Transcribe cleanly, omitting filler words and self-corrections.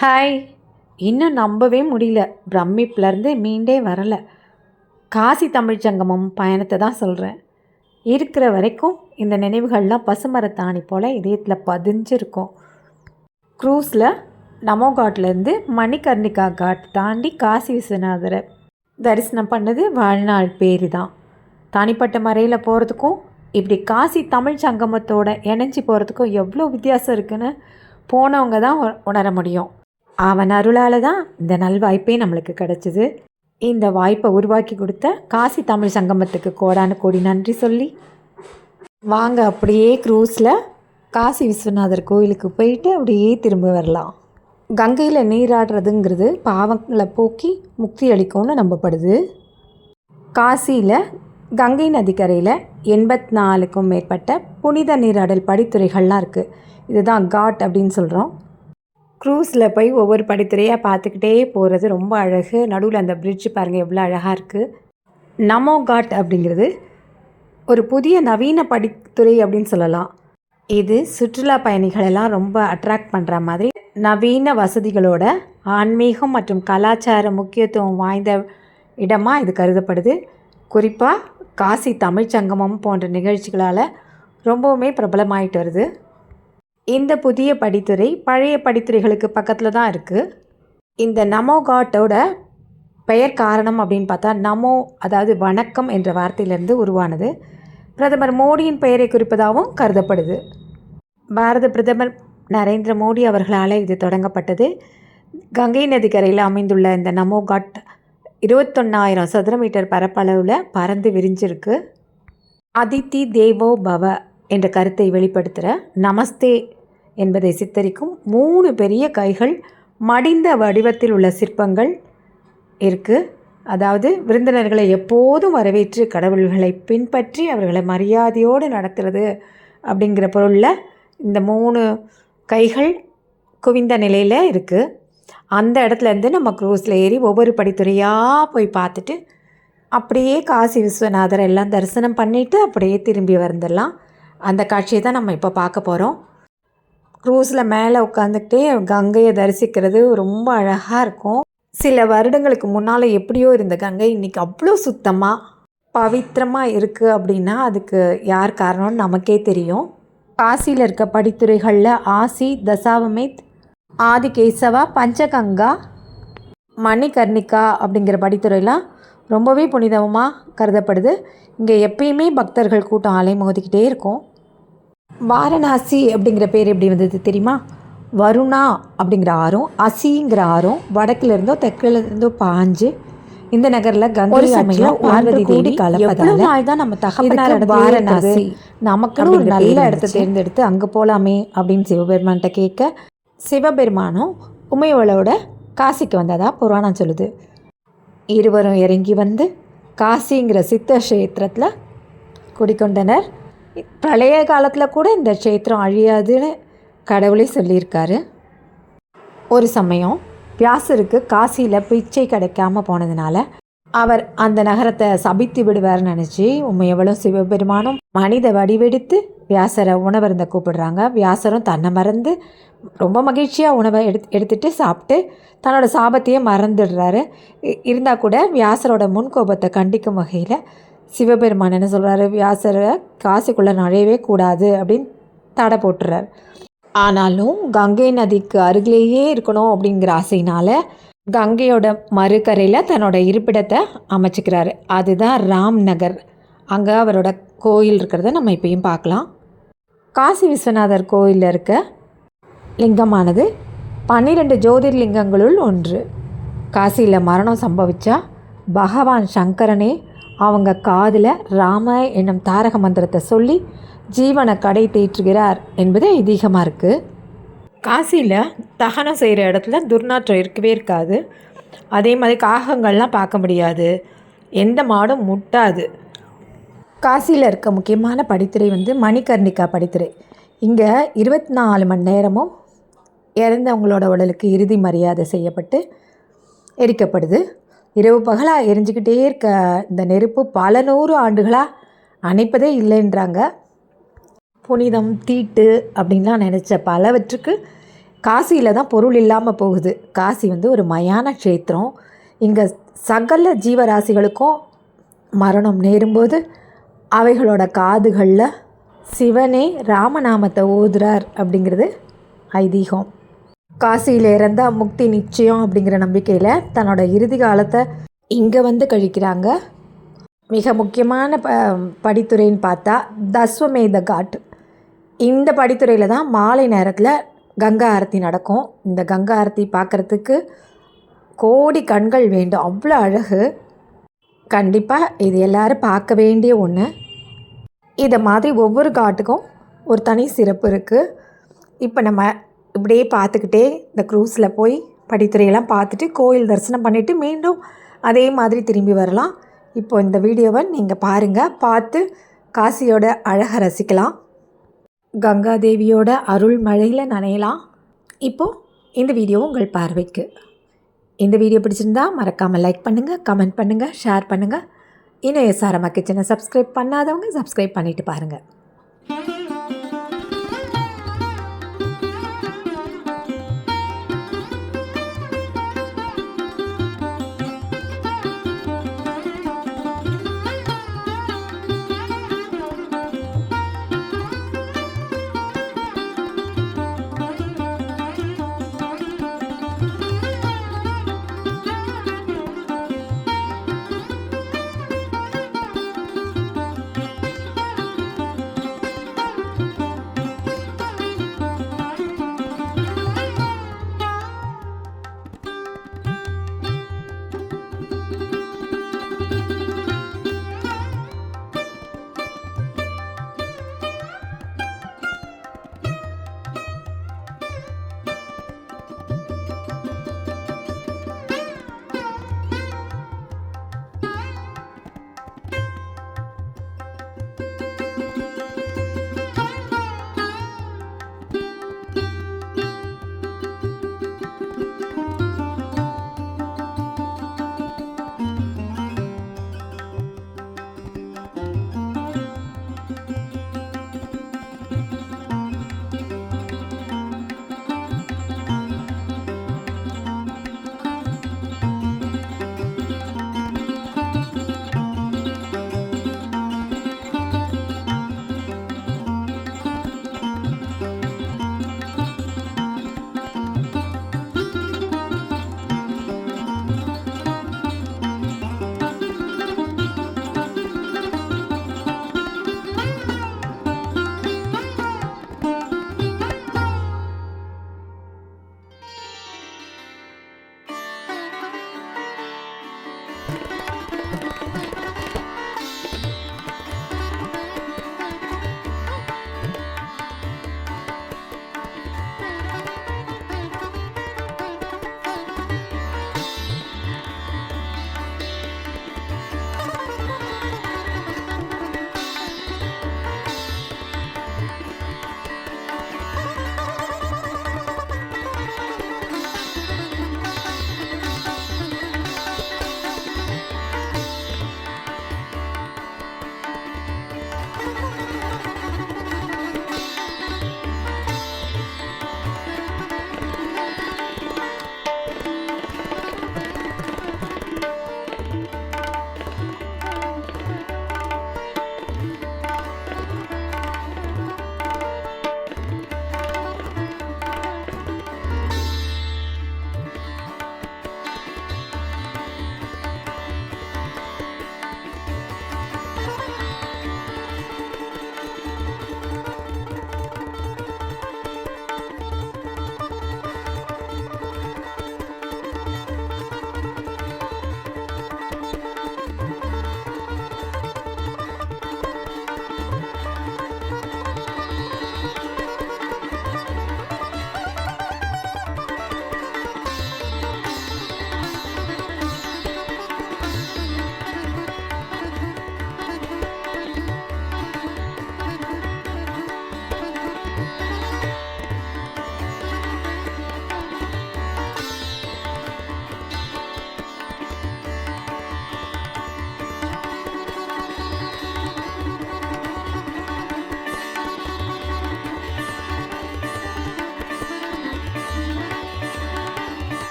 Hi! இன்னும் நம்பவே முடியல. பிரமிப்புலேருந்து மீண்டே வரல. காசி தமிழ்ச் சங்கமம் பயணத்தை தான் சொல்கிறேன். இருக்கிற வரைக்கும் இந்த நினைவுகள்லாம் பசுமரத்தாணி போல் இதயத்தில் பதிஞ்சிருக்கும். க்ரூஸில் நமோ காட்லேருந்து மணிகர்ணிகா காட் தாண்டி காசி விஸ்வநாதரை தரிசனம் பண்ணது வாழ்நாள் பேர் தான். தனிப்பட்ட முறையில் போகிறதுக்கும் இப்படி காசி தமிழ் சங்கமத்தோட இணைஞ்சி போகிறதுக்கும் எவ்வளோ வித்தியாசம் இருக்குன்னு போனவங்க தான் உணர முடியும். அவன் அருளால் தான் இந்த நல்வாய்ப்பே நம்மளுக்கு கிடச்சிது. இந்த வாய்ப்பை உருவாக்கி கொடுத்த காசி தமிழ் சங்கமத்துக்கு கோடான கோடி நன்றி சொல்லி வாங்க அப்படியே க்ரூஸில் காசி விஸ்வநாதர் கோயிலுக்கு போயிட்டு அப்படியே திரும்ப வரலாம். கங்கையில் நீராடுறதுங்கிறது பாவங்களை போக்கி முக்தி அளிக்கும்னு நம்பப்படுது. காசியில் கங்கை நதிக்கரையில் 84க்கும் மேற்பட்ட புனித நீராடல் படித்துறைகள்லாம் இருக்குது. இதுதான் காட் அப்படின்னு சொல்கிறோம். க்ரூஸில் போய் ஒவ்வொரு படித்துறையாக பார்த்துக்கிட்டே போகிறது ரொம்ப அழகு. நடுவில் அந்த பிரிட்ஜ் பாருங்கள் எவ்வளோ அழகாக இருக்குது. நமோ காட் அப்படிங்கிறது ஒரு புதிய நவீன படித்துறை அப்படின்னு சொல்லலாம். இது சுற்றுலா பயணிகளெல்லாம் ரொம்ப அட்ராக்ட் பண்ணுற மாதிரி நவீன வசதிகளோட ஆன்மீகம் மற்றும் கலாச்சார முக்கியத்துவம் வாய்ந்த இடமாக இது கருதப்படுது. குறிப்பாக காசி தமிழ் சங்கமம் போன்ற நிகழ்ச்சிகளால் ரொம்பவுமே பிரபலமாயிட்டு வருது. இந்த புதிய படித்துறை பழைய படித்துறைகளுக்கு பக்கத்தில் தான் இருக்குது. இந்த நமோ காட்டோட பெயர் காரணம் அப்படின்னு பார்த்தா நமோ அதாவது வணக்கம் என்ற வார்த்தையிலிருந்து உருவானது. பிரதமர் மோடியின் பெயரை குறிப்பதாகவும் கருதப்படுது. பாரத பிரதமர் நரேந்திர மோடி அவர்களால் இது தொடங்கப்பட்டது. கங்கை நதிக்கரையில் அமைந்துள்ள இந்த நமோ காட் 21,000 சதுர மீட்டர் பரப்பளவில் பறந்து விரிஞ்சிருக்கு. அதித்தி தேவோ பவ என்ற கருத்தை வெளிப்படுத்துகிற நமஸ்தே என்பதை சித்தரிக்கும் 3 பெரிய கைகள் மடிந்த வடிவத்தில் உள்ள சிற்பங்கள் இருக்குது. அதாவது விருந்தினர்களை எப்போதும் வரவேற்று கடவுள்களை பின்பற்றி அவர்களை மரியாதையோடு நடத்துறது அப்படிங்கிற பொருளில் இந்த 3 கைகள் குவிந்த நிலையில் இருக்குது. அந்த இடத்துலேருந்து நம்ம க்ரூஸில் ஏறி ஒவ்வொரு படித்துறையாக போய் பார்த்துட்டு அப்படியே காசி விஸ்வநாதர் எல்லாம் தரிசனம் பண்ணிவிட்டு அப்படியே திரும்பி வந்துடலாம். அந்த காட்சியை தான் நம்ம இப்போ பார்க்க போகிறோம். க்ரூஸில் மேலே உட்காந்துக்கிட்டே கங்கையை தரிசிக்கிறது ரொம்ப அழகாக இருக்கும். சில வருடங்களுக்கு முன்னால் எப்படியோ இருந்த கங்கை இன்றைக்கி அவ்வளோ சுத்தமாக பவித்திரமாக இருக்குது. அப்படின்னா அதுக்கு யார் காரணம்னு நமக்கே தெரியும். காசியில் இருக்க படித்துறைகளில் ஆசி, தசாவமேத், ஆதிகேசவா, பஞ்சகங்கா, மணிகர்ணிகா அப்படிங்கிற படித்துறைலாம் ரொம்பவே புனிதமாக கருதப்படுது. இங்கே எப்பயுமே பக்தர்கள் கூட்டம் அலை மோதிக்கிட்டே இருக்கும். வாரணாசி அப்படிங்கிற பேர் எப்படி வந்தது தெரியுமா? வருணா அப்படிங்கிற ஆறும் அசிங்கிற ஆறும் வடக்குலேருந்தோ தெற்குலேருந்தோ பாஞ்சு இந்த நகரில் கங்கை சமயம் பார்வதி தேவி கலப்பதால தான் நம்ம தகவல் வாரணாசி நமக்குன்னு ஒரு நல்ல இடத்த தேர்ந்தெடுத்து அங்கே போகலாமே அப்படின்னு சிவபெருமான்கிட்ட கேட்க சிவபெருமானும் உமையவளோட காசிக்கு வந்ததா புராணம் சொல்லுது. இருவரும் இறங்கி வந்து காசிங்கிற சித்த க்ஷேத்திரத்தில் குடிக்கொண்டனர். பழைய காலத்தில் கூட இந்த க்ஷேத்திரம் அழியாதுன்னு கடவுளே சொல்லியிருக்காரு. ஒரு சமயம் வியாசருக்கு காசியில் பிச்சை கிடைக்காம போனதுனால அவர் அந்த நகரத்தை சபித்து விடுவார்னு நினச்சி உமையவளும் சிவபெருமானும் மனித வடிவெடுத்து வியாசரை உணவருந்த கூப்பிடுறாங்க. வியாசரும் தன்னை மறந்து ரொம்ப மகிழ்ச்சியாக உணவை எடுத்துகிட்டு சாப்பிட்டு தன்னோட சாபத்தையே மறந்துடுறாரு. இருந்தால் கூட வியாசரோட முன்கோபத்தை கண்டிக்கும் வகையில் சிவபெருமான் என்ன சொல்கிறாரு, வியாசரை காசிக்குள்ளே நுழையவே கூடாது அப்படின்னு தடை போட்டுறார். ஆனாலும் கங்கை நதிக்கு அருகிலேயே இருக்கணும் அப்படிங்கிற ஆசையினால் கங்கையோட மறுக்கரையில் தன்னோட இருப்பிடத்தை அமைச்சிக்கிறாரு. அதுதான் ராம் நகர். அங்கே அவரோட கோயில் இருக்கிறத நம்ம இப்பயும் பார்க்கலாம். காசி விஸ்வநாதர் கோயிலில் இருக்க லிங்கமானது 12 ஜோதிர்லிங்கங்களுள் ஒன்று. காசியில் மரணம் சம்பவித்தா பகவான் சங்கரனே அவங்க காதில் ராம என்னும் தாரக மந்திரத்தை சொல்லி ஜீவனை கடை தேற்றுகிறார் என்பது ஐதீகமாக இருக்குது. காசியில் தகனம் செய்கிற இடத்துல துர்நாற்றம் இருக்கவே இருக்காது. அதே மாதிரி காகங்கள்லாம் பார்க்க முடியாது. எந்த மாடும் முட்டாது. காசியில் இருக்க முக்கியமான படித்துறை மணிகர்ணிகா படித்துறை. இங்கே 24 மணி நேரமும் இறந்தவங்களோட உடலுக்கு இறுதி மரியாதை செய்யப்பட்டு எரிக்கப்படுது. இரவு பகலாக எரிஞ்சிக்கிட்டே இருக்க இந்த நெருப்பு பல 100 ஆண்டுகளாக அணைப்பதே இல்லைன்றாங்க. புனிதம், தீட்டு அப்படின்லாம் நினச்ச பலவற்றுக்கு காசியில் தான் பொருள் இல்லாமல் போகுது. காசி வந்து ஒரு மயான க்ஷேத்திரம். இங்கே சகல ஜீவராசிகளுக்கும் மரணம் நேரும்போது அவைகளோட காதுகளில் சிவனே ராமநாமத்தை ஓதுறார் அப்படிங்கிறது ஐதீகம். காசியில் இறந்தால் முக்தி நிச்சயம் அப்படிங்கிற நம்பிக்கையில் தன்னோட இறுதி காலத்தை இங்கே வந்து கழிக்கிறாங்க. மிக முக்கியமான படித்துறைன்னு பார்த்தா தஸ்வமேத காட். இந்த படித்துறையில் தான் மாலை நேரத்தில் கங்கா ஆரத்தி நடக்கும். இந்த கங்கா ஆரத்தி பார்க்குறதுக்கு கோடி கண்கள் வேண்டும், அவ்வளோ அழகு. கண்டிப்பாக இது எல்லோரும் பார்க்க வேண்டிய ஒன்று. இதை மாதிரி ஒவ்வொரு காட்டுக்கும் ஒரு தனி சிறப்பு இருக்குது. இப்போ நம்ம இப்படியே பார்த்துக்கிட்டே இந்த க்ரூஸில் போய் படித்துறையெல்லாம் பார்த்துட்டு கோயில் தரிசனம் பண்ணிவிட்டு மீண்டும் அதே மாதிரி திரும்பி வரலாம். இப்போ இந்த வீடியோவை நீங்கள் பாருங்கள், பார்த்து காசியோட அழகை ரசிக்கலாம், கங்காதேவியோட அருள் மழையில் நனையலாம். இப்போது இந்த வீடியோ உங்கள் பார்வைக்கு. இந்த வீடியோ பிடிச்சிருந்தா மறக்காமல் லைக் பண்ணுங்கள், கமெண்ட் பண்ணுங்கள், ஷேர் பண்ணுங்கள். இன்னும் எஸ்ஆர்எம் கிச்சனை சப்ஸ்கிரைப் பண்ணாதவங்க சப்ஸ்கிரைப் பண்ணிவிட்டு பாருங்கள்.